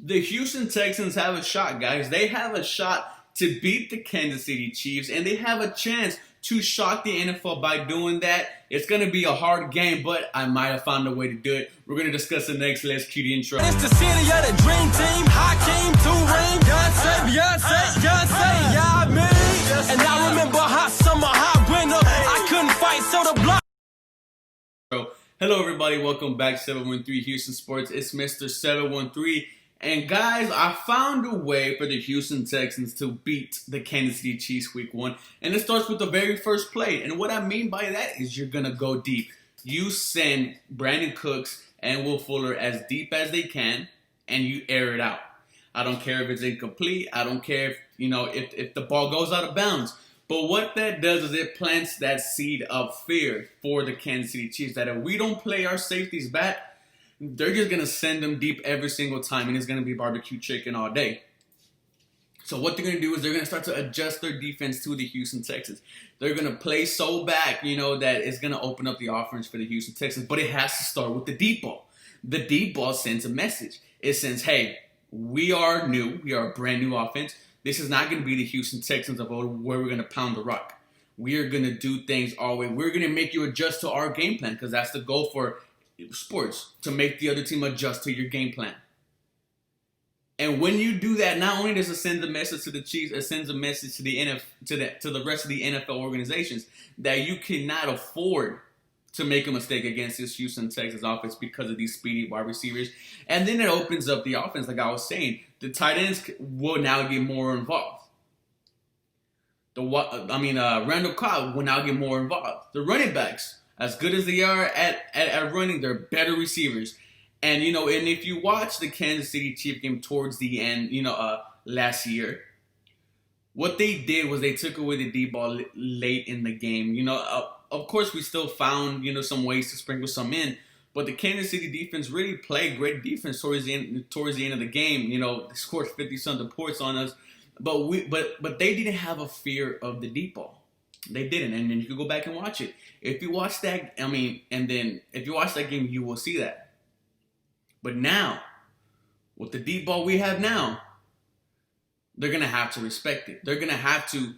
The Houston Texans have a shot, guys. They have a shot to beat the Kansas City Chiefs, and they have a chance to shock the NFL by doing that. It's going to be a hard game, but I might have found a way to do it. We're going to discuss it next. Let's cue the intro. It's the city of the dream team. Hakeem, two-ring, Beyonce, yeah, me. And I remember hot summer, hot winter. I couldn't fight, so the block. Hello, everybody. Welcome back to 713 Houston Sports. It's Mr. 713. And guys, I found a way for the Houston Texans to beat the Kansas City Chiefs week 1. And it starts with the very first play. And what I mean by that is you're going to go deep. You send Brandon Cooks and Will Fuller as deep as they can, and you air it out. I don't care if it's incomplete. I don't care if the ball goes out of bounds. But what that does is it plants that seed of fear for the Kansas City Chiefs that if we don't play our safeties back, they're just going to send them deep every single time, and it's going to be barbecue chicken all day. So what they're going to do is they're going to start to adjust their defense to the Houston Texans. They're going to play so back, that it's going to open up the offense for the Houston Texans, but it has to start with the deep ball. The deep ball sends a message. It says, hey, we are new. We are a brand new offense. This is not going to be the Houston Texans of old where we're going to pound the rock. We are going to do things our way. We're going to make you adjust to our game plan because that's the goal for sports, to make the other team adjust to your game plan. And when you do that, not only does it send a message to the Chiefs, it sends a message to the to the rest of the NFL organizations that you cannot afford to make a mistake against this Houston Texans offense because of these speedy wide receivers. And then it opens up the offense, like I was saying. The tight ends will now get more involved. Randall Cobb will now get more involved. The running backs, as good as they are at running, they're better receivers. And, and if you watch the Kansas City Chiefs game towards the end, last year, what they did was they took away the deep ball late in the game. Of course, we still found, some ways to sprinkle some in. But the Kansas City defense really played great defense towards the end of the game. They scored 50-something points on us. But they didn't have a fear of the deep ball. They didn't, and then you can go back and watch it. If you watch that, if you watch that game, you will see that. But now, with the deep ball we have now, they're gonna have to respect it. They're gonna have to,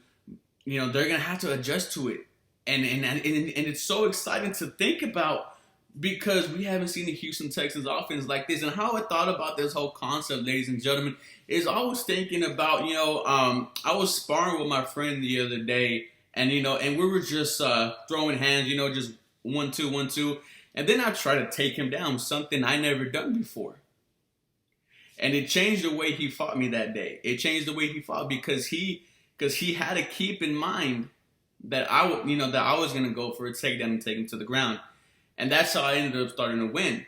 adjust to it, and it's so exciting to think about because we haven't seen the Houston Texans offense like this. And how I thought about this whole concept, ladies and gentlemen, is I was thinking about, I was sparring with my friend the other day. And, and we were just throwing hands, just 1-2, 1-2. And then I tried to take him down, something I never done before. And it changed the way he fought me that day. It changed the way he fought because he had to keep in mind that I was going to go for a takedown and take him to the ground. And that's how I ended up starting to win.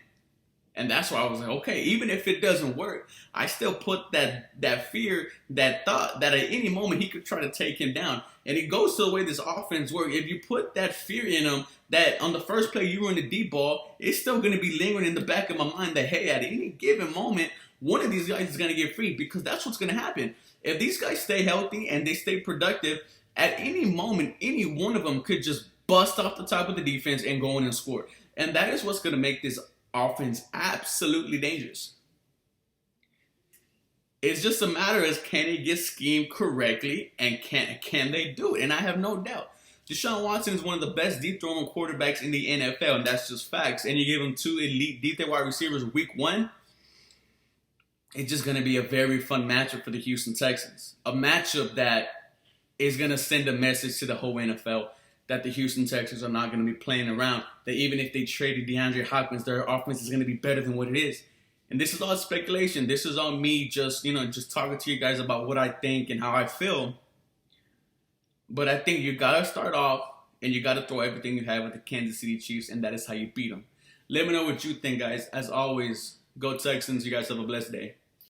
And that's why I was like, okay, even if it doesn't work, I still put that fear, that thought that at any moment he could try to take him down. And it goes to the way this offense works. If you put that fear in him, that on the first play you run the deep ball, it's still going to be lingering in the back of my mind that, hey, at any given moment, one of these guys is going to get free because that's what's going to happen. If these guys stay healthy and they stay productive, at any moment, any one of them could just bust off the top of the defense and go in and score. And that is what's going to make this offense absolutely dangerous. It's just a matter of can they get schemed correctly and can they do it? And I have no doubt. Deshaun Watson is one of the best deep throwing quarterbacks in the NFL, and that's just facts. And you give him 2 elite deep wide receivers week 1, it's just going to be a very fun matchup for the Houston Texans. A matchup that is going to send a message to the whole NFL that the Houston Texans are not going to be playing around. That even if they traded DeAndre Hopkins, their offense is going to be better than what it is. And this is all speculation. This is all me just talking to you guys about what I think and how I feel. But I think you got to start off and you got to throw everything you have at the Kansas City Chiefs, and that is how you beat them. Let me know what you think, guys. As always, go Texans. You guys have a blessed day.